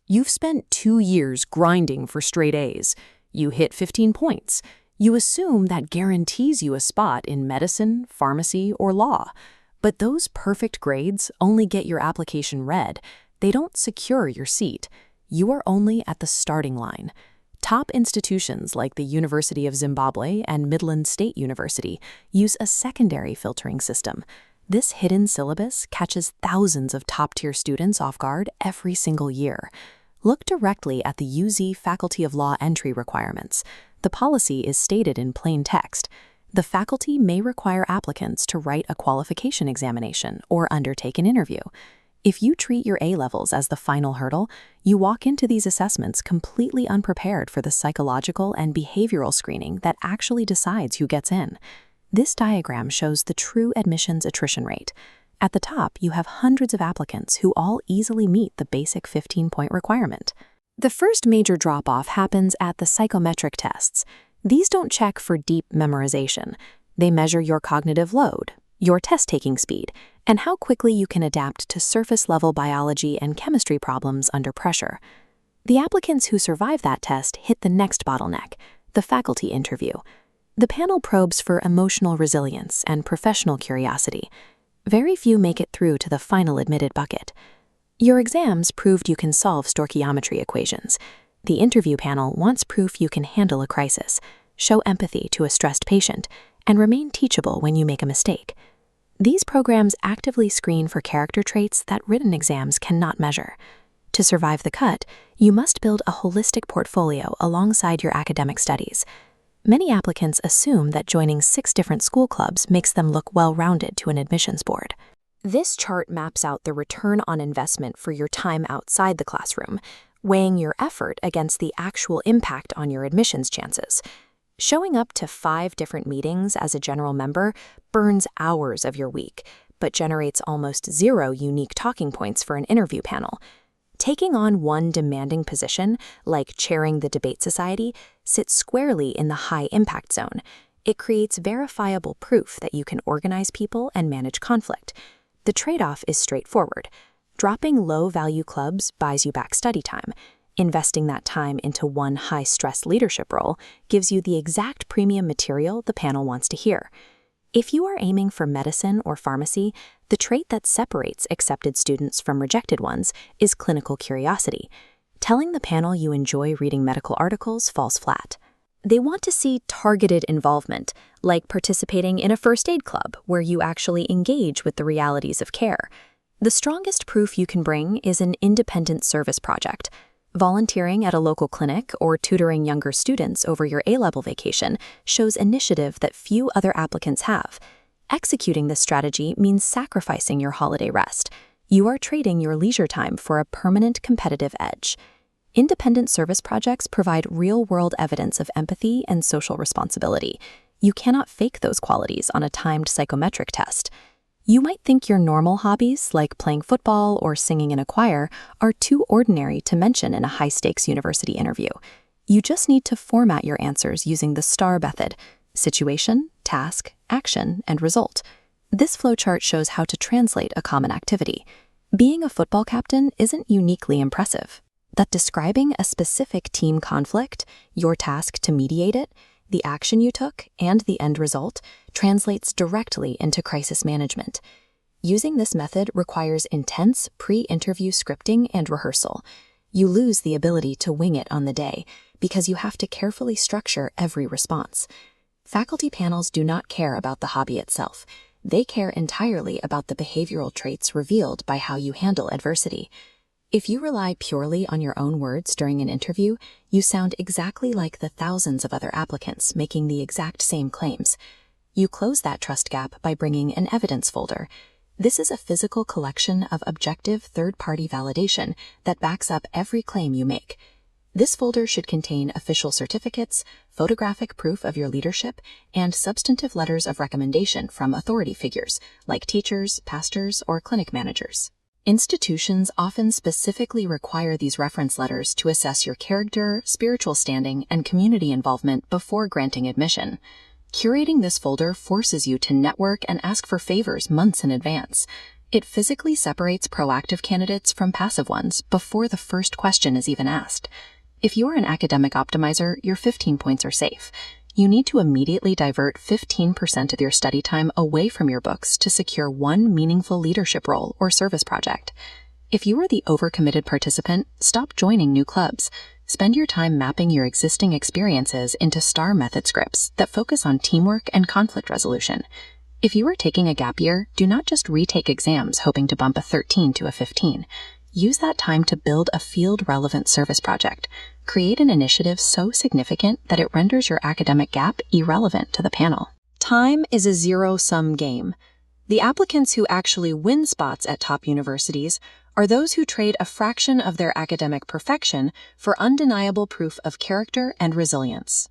You've spent 2 years grinding for straight A's. You hit 15 points. You assume that guarantees you a spot in medicine, pharmacy, or law. But those perfect grades only get your application read. They don't secure your seat. You are only at the starting line. Top institutions like the University of Zimbabwe and Midland State University use a secondary filtering system. This hidden syllabus catches thousands of top-tier students off guard every single year. Look directly at the UZ Faculty of Law entry requirements. The policy is stated in plain text. The faculty may require applicants to write a qualification examination or undertake an interview. If you treat your A-levels as the final hurdle, you walk into these assessments completely unprepared for the psychological and behavioral screening that actually decides who gets in. This diagram shows the true admissions attrition rate. At the top, you have hundreds of applicants who all easily meet the basic 15-point requirement. The first major drop-off happens at the psychometric tests. These don't check for deep memorization. They measure your cognitive load, your test-taking speed, and how quickly you can adapt to surface-level biology and chemistry problems under pressure. The applicants who survive that test hit the next bottleneck, the faculty interview. The panel probes for emotional resilience and professional curiosity. Very few make it through to the final admitted bucket. Your exams proved you can solve stoichiometry equations. The interview panel wants proof you can handle a crisis, show empathy to a stressed patient, and remain teachable when you make a mistake. These programs actively screen for character traits that written exams cannot measure. To survive the cut, you must build a holistic portfolio alongside your academic studies. Many applicants assume that joining 6 different school clubs makes them look well-rounded to an admissions board. This chart maps out the return on investment for your time outside the classroom, weighing your effort against the actual impact on your admissions chances. Showing up to 5 different meetings as a general member burns hours of your week, but generates almost 0 unique talking points for an interview panel. Taking on one demanding position, like chairing the debate society, sits squarely in the high-impact zone. It creates verifiable proof that you can organize people and manage conflict. The trade-off is straightforward. Dropping low-value clubs buys you back study time. Investing that time into one high-stress leadership role gives you the exact premium material the panel wants to hear. If you are aiming for medicine or pharmacy, the trait that separates accepted students from rejected ones is clinical curiosity. Telling the panel you enjoy reading medical articles falls flat. They want to see targeted involvement, like participating in a first aid club where you actually engage with the realities of care. The strongest proof you can bring is an independent service project. Volunteering at a local clinic or tutoring younger students over your A-level vacation shows initiative that few other applicants have. Executing this strategy means sacrificing your holiday rest. You are trading your leisure time for a permanent competitive edge. Independent service projects provide real-world evidence of empathy and social responsibility. You cannot fake those qualities on a timed psychometric test. You might think your normal hobbies, like playing football or singing in a choir, are too ordinary to mention in a high-stakes university interview. You just need to format your answers using the STAR method: situation, task, action, and result. This flowchart shows how to translate a common activity. Being a football captain isn't uniquely impressive. That describing a specific team conflict, your task to mediate it, the action you took, and the end result translates directly into crisis management. Using this method requires intense pre-interview scripting and rehearsal. You lose the ability to wing it on the day because you have to carefully structure every response. Faculty panels do not care about the hobby itself. They care entirely about the behavioral traits revealed by how you handle adversity. If you rely purely on your own words during an interview, you sound exactly like the thousands of other applicants making the exact same claims. You close that trust gap by bringing an evidence folder. This is a physical collection of objective third-party validation that backs up every claim you make. This folder should contain official certificates, photographic proof of your leadership, and substantive letters of recommendation from authority figures like teachers, pastors, or clinic managers. Institutions often specifically require these reference letters to assess your character, spiritual standing, and community involvement before granting admission. Curating this folder forces you to network and ask for favors months in advance. It physically separates proactive candidates from passive ones before the first question is even asked. If you are an academic optimizer, your 15 points are safe. You need to immediately divert 15% of your study time away from your books to secure one meaningful leadership role or service project. If you are the overcommitted participant, stop joining new clubs. Spend your time mapping your existing experiences into STAR method scripts that focus on teamwork and conflict resolution. If you are taking a gap year, do not just retake exams hoping to bump a 13 to a 15. Use that time to build a field-relevant service project. Create an initiative so significant that it renders your academic gap irrelevant to the panel. Time is a zero-sum game. The applicants who actually win spots at top universities are those who trade a fraction of their academic perfection for undeniable proof of character and resilience.